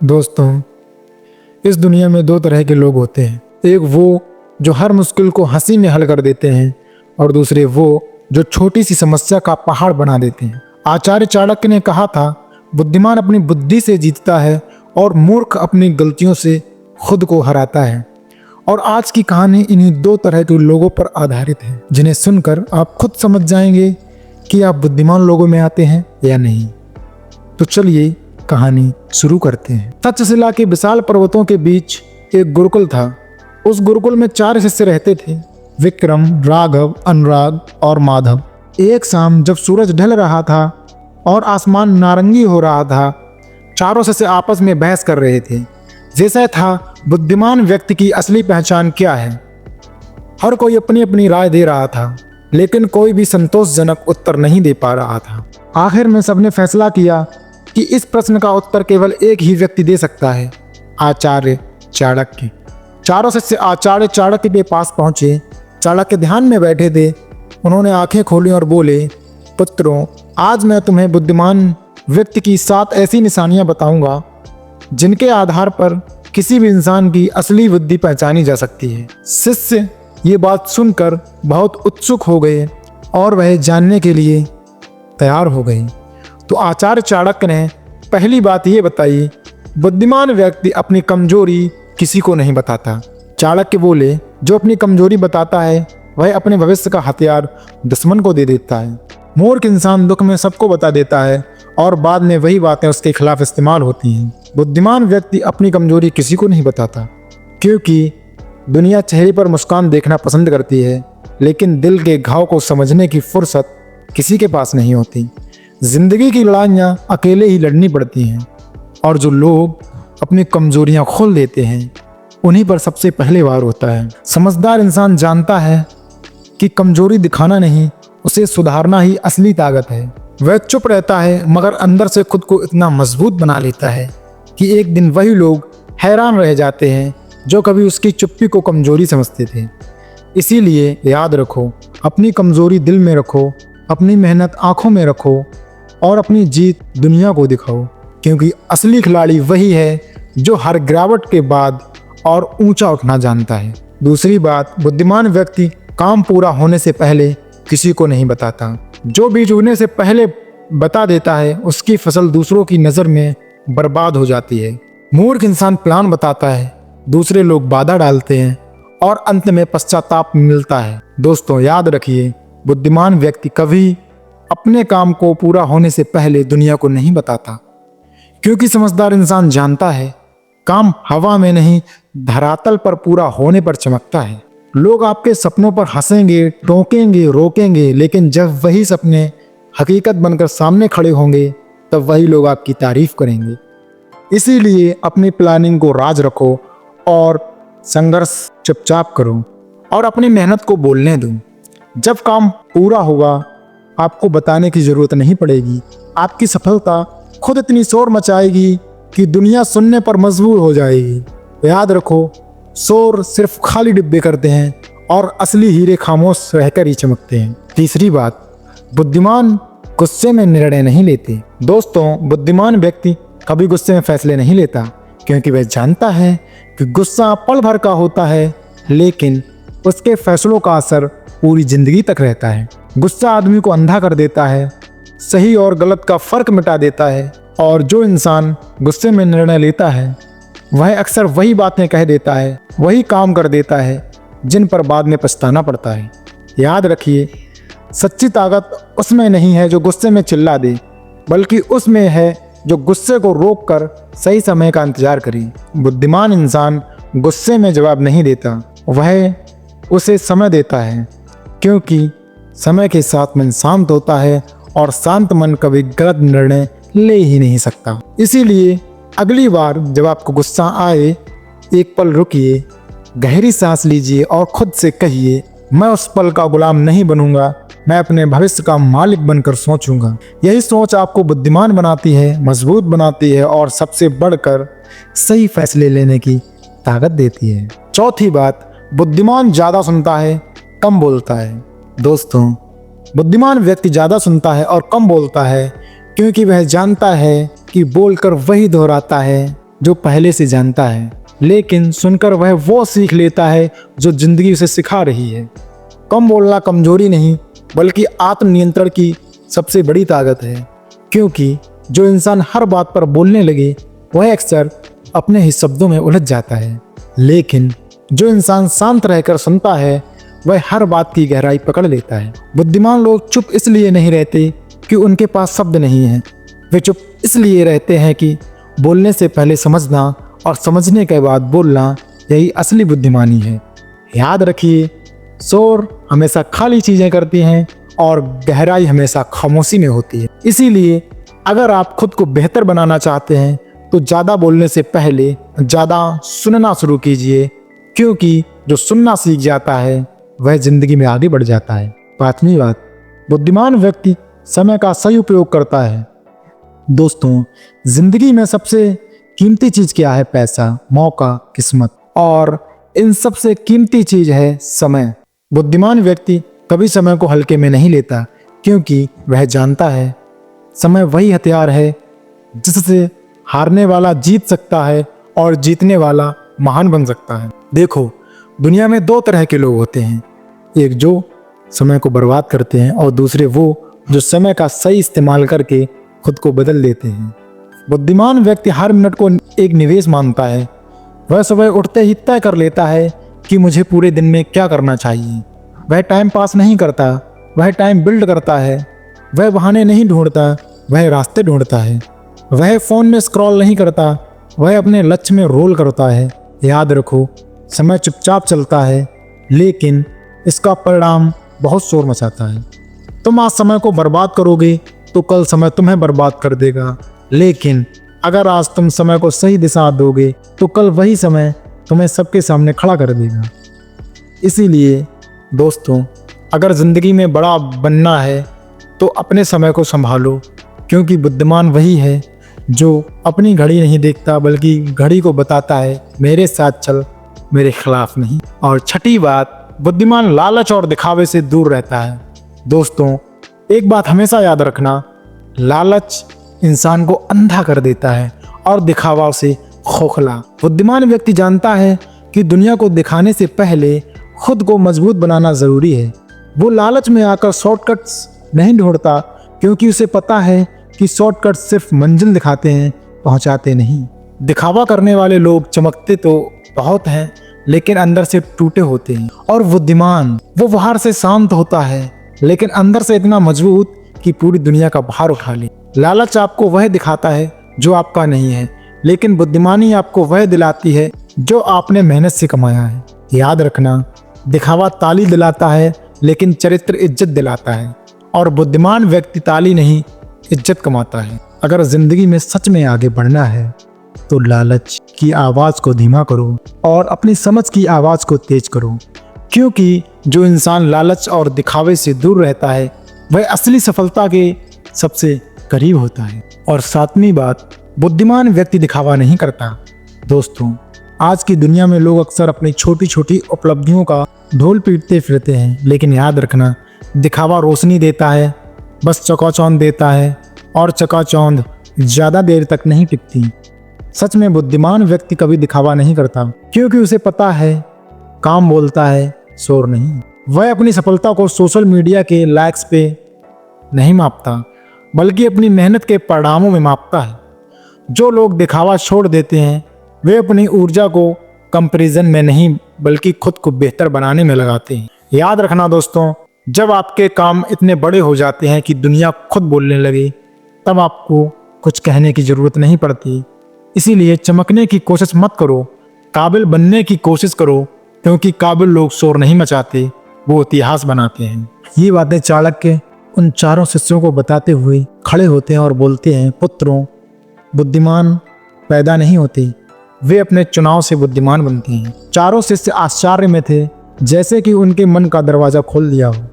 दोस्तों, इस दुनिया में दो तरह के लोग होते हैं। एक वो जो हर मुश्किल को हंसी में हल कर देते हैं और दूसरे वो जो छोटी सी समस्या का पहाड़ बना देते हैं। आचार्य चाणक्य ने कहा था, बुद्धिमान अपनी बुद्धि से जीतता है और मूर्ख अपनी गलतियों से खुद को हराता है। और आज की कहानी इन्हीं दो तरह के लोगों पर आधारित है, जिन्हें सुनकर आप खुद समझ जाएंगे कि आप बुद्धिमान लोगों में आते हैं या नहीं। तो चलिए कहानी शुरू करते हैं। तक्षशिला के विशाल पर्वतों के बीच एक गुरुकुल था। उस गुरुकुल में 4 शिष्य रहते थे, विक्रम, राघव, अनुराग और माधव। एक शाम जब सूरज ढल रहा था और आसमान नारंगी हो रहा था, चारों शिष्य आपस में बहस कर रहे थे। जैसा था, बुद्धिमान व्यक्ति की असली पहचान क्या है। हर कोई अपनी अपनी राय दे रहा था, लेकिन कोई भी संतोषजनक उत्तर नहीं दे पा रहा था। आखिर में सबने फैसला किया कि इस प्रश्न का उत्तर केवल एक ही व्यक्ति दे सकता है, आचार्य चाणक्य। चारों शिष्य आचार्य चाणक्य के पास पहुंचे। चाणक्य ध्यान में बैठे थे। उन्होंने आंखें खोली और बोले, पुत्रों, आज मैं तुम्हें बुद्धिमान व्यक्ति की 7 ऐसी निशानियां बताऊंगा जिनके आधार पर किसी भी इंसान की असली बुद्धि पहचानी जा सकती है। शिष्य ये बात सुनकर बहुत उत्सुक हो गए और वह जानने के लिए तैयार हो गए। तो आचार्य चाणक्य ने पहली बात ये बताई, बुद्धिमान व्यक्ति अपनी कमजोरी किसी को नहीं बताता। चाणक्य बोले, जो अपनी कमजोरी बताता है वह अपने भविष्य का हथियार दुश्मन को दे देता है। मूर्ख इंसान दुख में सबको बता देता है और बाद में वही बातें उसके खिलाफ इस्तेमाल होती हैं। बुद्धिमान व्यक्ति अपनी कमजोरी किसी को नहीं बताता, क्योंकि दुनिया चेहरे पर मुस्कान देखना पसंद करती है, लेकिन दिल के घाव को समझने की फुर्सत किसी के पास नहीं होती। जिंदगी की लड़ाइयाँ अकेले ही लड़नी पड़ती हैं, और जो लोग अपनी कमजोरियाँ खोल देते हैं उन्हीं पर सबसे पहले वार होता है। समझदार इंसान जानता है कि कमजोरी दिखाना नहीं, उसे सुधारना ही असली ताकत है। वह चुप रहता है, मगर अंदर से खुद को इतना मजबूत बना लेता है कि एक दिन वही लोग हैरान रह जाते हैं जो कभी उसकी चुप्पी को कमजोरी समझते थे। इसीलिए याद रखो, अपनी कमजोरी दिल में रखो, अपनी मेहनत आंखों में रखो और अपनी जीत दुनिया को दिखाओ, क्योंकि असली खिलाड़ी वही है जो हर गिरावट के बाद और ऊंचा उठना जानता है। दूसरी बात, बुद्धिमान व्यक्ति काम पूरा होने से पहले किसी को नहीं बताता। जो बीज उगने से पहले बता देता है, उसकी फसल दूसरों की नज़र में बर्बाद हो जाती है। मूर्ख इंसान प्लान बताता है, दूसरे लोग बाधा डालते हैं और अंत में पश्चाताप मिलता है। दोस्तों, याद रखिए, बुद्धिमान व्यक्ति कभी अपने काम को पूरा होने से पहले दुनिया को नहीं बताता, क्योंकि समझदार इंसान जानता है काम हवा में नहीं, धरातल पर पूरा होने पर चमकता है। लोग आपके सपनों पर हंसेंगे, टोकेंगे, रोकेंगे, लेकिन जब वही सपने हकीकत बनकर सामने खड़े होंगे तब वही लोग आपकी तारीफ करेंगे। इसीलिए अपनी प्लानिंग को राज रखो और संघर्ष चुपचाप करो और अपनी मेहनत को बोलने दो। जब काम पूरा होगा, आपको बताने की जरूरत नहीं पड़ेगी। आपकी सफलता खुद इतनी शोर मचाएगी कि दुनिया सुनने पर मजबूर हो जाएगी। याद रखो, शोर सिर्फ खाली डिब्बे करते हैं और असली हीरे खामोश रहकर ही चमकते हैं। तीसरी बात, बुद्धिमान गुस्से में निर्णय नहीं लेते। दोस्तों, बुद्धिमान व्यक्ति कभी गुस्से में फैसले नहीं लेता, क्योंकि वह जानता है कि गुस्सा पल भर का होता है, लेकिन उसके फैसलों का असर पूरी जिंदगी तक रहता है। गुस्सा आदमी को अंधा कर देता है, सही और गलत का फर्क मिटा देता है, और जो इंसान गुस्से में निर्णय लेता है वह अक्सर वही बातें कह देता है, वही काम कर देता है जिन पर बाद में पछताना पड़ता है। याद रखिए, सच्ची ताकत उसमें नहीं है जो गुस्से में चिल्ला दे, बल्कि उसमें है जो गुस्से को रोककर सही समय का इंतजार करे। बुद्धिमान इंसान गुस्से में जवाब नहीं देता, वह उसे समय देता है, क्योंकि समय के साथ मन शांत होता है और शांत मन कभी गलत निर्णय ले ही नहीं सकता। इसीलिए अगली बार जब आपको गुस्सा आए, एक पल रुकिए, गहरी सांस लीजिए और खुद से कहिए, मैं उस पल का गुलाम नहीं बनूंगा, मैं अपने भविष्य का मालिक बनकर सोचूंगा। यही सोच आपको बुद्धिमान बनाती है, मजबूत बनाती है और सबसे बढ़कर सही फैसले लेने की ताकत देती है। चौथी बात, बुद्धिमान ज़्यादा सुनता है, कम बोलता है। दोस्तों, बुद्धिमान व्यक्ति ज़्यादा सुनता है और कम बोलता है, क्योंकि वह जानता है कि बोलकर वही दोहराता है जो पहले से जानता है, लेकिन सुनकर वह वो सीख लेता है जो जिंदगी उसे सिखा रही है। कम बोलना कमजोरी नहीं, बल्कि आत्मनियंत्रण की सबसे बड़ी ताकत है, क्योंकि जो इंसान हर बात पर बोलने लगे वह अक्सर अपने ही शब्दों में उलझ जाता है, लेकिन जो इंसान शांत रहकर सुनता है वह हर बात की गहराई पकड़ लेता है। बुद्धिमान लोग चुप इसलिए नहीं रहते कि उनके पास शब्द नहीं है, वे चुप इसलिए रहते हैं कि बोलने से पहले समझना और समझने के बाद बोलना, यही असली बुद्धिमानी है। याद रखिए, शोर हमेशा खाली चीजें करती हैं और गहराई हमेशा खामोशी में होती है। इसीलिए अगर आप खुद को बेहतर बनाना चाहते हैं तो ज़्यादा बोलने से पहले ज़्यादा सुनना शुरू कीजिए, क्योंकि जो सुनना सीख जाता है वह जिंदगी में आगे बढ़ जाता है। पांचवी बात, बुद्धिमान व्यक्ति समय का सही उपयोग करता है। दोस्तों, जिंदगी में सबसे कीमती चीज क्या है? पैसा, मौका, किस्मत, और इन सबसे कीमती चीज है समय। बुद्धिमान व्यक्ति कभी समय को हल्के में नहीं लेता, क्योंकि वह जानता है समय वही हथियार है जिससे हारने वाला जीत सकता है और जीतने वाला महान बन सकता है। देखो, दुनिया में दो तरह के लोग होते हैं, एक जो समय को बर्बाद करते हैं और दूसरे वो जो समय का सही इस्तेमाल करके खुद को बदल देते हैं। बुद्धिमान व्यक्ति हर मिनट को एक निवेश मानता है। वह सुबह उठते ही तय कर लेता है कि मुझे पूरे दिन में क्या करना चाहिए। वह टाइम पास नहीं करता, वह टाइम बिल्ड करता है। वह बहाने नहीं ढूंढता, वह रास्ते ढूंढता है। वह फ़ोन में स्क्रॉल नहीं करता, वह अपने लक्ष्य में रोल करता है। याद रखो, समय चुपचाप चलता है, लेकिन इसका परिणाम बहुत शोर मचाता है। तुम आज समय को बर्बाद करोगे तो कल समय तुम्हें बर्बाद कर देगा, लेकिन अगर आज तुम समय को सही दिशा दोगे तो कल वही समय तुम्हें सबके सामने खड़ा कर देगा। इसीलिए दोस्तों, अगर ज़िंदगी में बड़ा बनना है तो अपने समय को संभालो, क्योंकि बुद्धिमान वही है जो अपनी घड़ी नहीं देखता बल्कि घड़ी को बताता है मेरे साथ चल, मेरे खिलाफ नहीं। और छठी बात, बुद्धिमान लालच और दिखावे से दूर रहता है। दोस्तों, एक बात हमेशा याद रखना, लालच इंसान को अंधा कर देता है और दिखावा से खोखला। बुद्धिमान व्यक्ति जानता है कि दुनिया को दिखाने से पहले खुद को मजबूत बनाना जरूरी है। वो लालच में आकर शॉर्टकट्स नहीं ढूंढता, क्योंकि उसे पता है कि शॉर्टकट सिर्फ मंजिल दिखाते हैं, पहुंचाते नहीं। दिखावा करने वाले लोग चमकते तो बहुत हैं, लेकिन अंदर से टूटे होते हैं। और बुद्धिमान वो बाहर से शांत होता है, लेकिन अंदर से इतना मजबूत कि पूरी दुनिया का भार उठा ले। लालच आपको वह दिखाता है जो आपका नहीं है, लेकिन बुद्धिमानी आपको वह दिलाती है जो आपने मेहनत से कमाया है। याद रखना, दिखावा ताली दिलाता है, लेकिन चरित्र इज्जत दिलाता है। और बुद्धिमान व्यक्ति ताली नहीं, इज्जत कमाता है। अगर जिंदगी में सच में आगे बढ़ना है तो लालच की आवाज़ को धीमा करो और अपनी समझ की आवाज़ को तेज करो, क्योंकि जो इंसान लालच और दिखावे से दूर रहता है वह असली सफलता के सबसे करीब होता है। और सातवीं बात, बुद्धिमान व्यक्ति दिखावा नहीं करता। दोस्तों, आज की दुनिया में लोग अक्सर अपनी छोटी छोटी उपलब्धियों का ढोल पीटते फिरते हैं, लेकिन याद रखना, दिखावा रोशनी देता है, बस चकाचौंध देता है, और चकाचौंध ज़्यादा देर तक नहीं टिकती। सच में बुद्धिमान व्यक्ति कभी दिखावा नहीं करता, क्योंकि उसे पता है काम बोलता है, शोर नहीं। वह अपनी सफलता को सोशल मीडिया के लाइक्स पे नहीं मापता, बल्कि अपनी मेहनत के परिणामों में मापता है। जो लोग दिखावा छोड़ देते हैं वे अपनी ऊर्जा को कंपैरिजन में नहीं बल्कि खुद को बेहतर बनाने में लगाते हैं। याद रखना दोस्तों, जब आपके काम इतने बड़े हो जाते हैं कि दुनिया खुद बोलने लगे, तब आपको कुछ कहने की ज़रूरत नहीं पड़ती। इसीलिए चमकने की कोशिश मत करो, काबिल बनने की कोशिश करो, क्योंकि काबिल लोग शोर नहीं मचाते, वो इतिहास बनाते हैं। ये बातें चाणक्य उन चारों शिष्यों को बताते हुए खड़े होते हैं और बोलते हैं, पुत्रों, बुद्धिमान पैदा नहीं होते, वे अपने चुनाव से बुद्धिमान बनते हैं। चारों शिष्य आश्चर्य में थे, जैसे कि उनके मन का दरवाजा खोल दिया हो।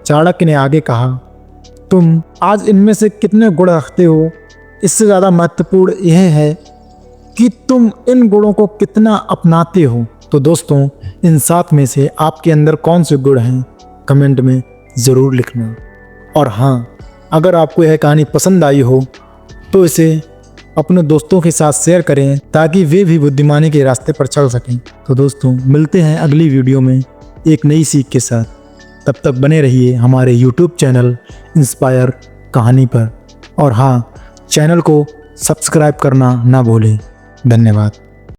चाणक्य ने आगे कहा, तुम आज इनमें से कितने गुण रखते हो, इससे ज़्यादा महत्वपूर्ण यह है कि तुम इन गुणों को कितना अपनाते हो। तो दोस्तों, इन 7 में से आपके अंदर कौन से गुण हैं, कमेंट में ज़रूर लिखना। और हाँ, अगर आपको यह कहानी पसंद आई हो तो इसे अपने दोस्तों के साथ शेयर करें ताकि वे भी बुद्धिमानी के रास्ते पर चल सकें। तो दोस्तों, मिलते हैं अगली वीडियो में एक नई सीख के साथ। तब तक बने रहिए हमारे YouTube चैनल इंस्पायर कहानी पर, और हाँ, चैनल को सब्सक्राइब करना ना भूलें। धन्यवाद।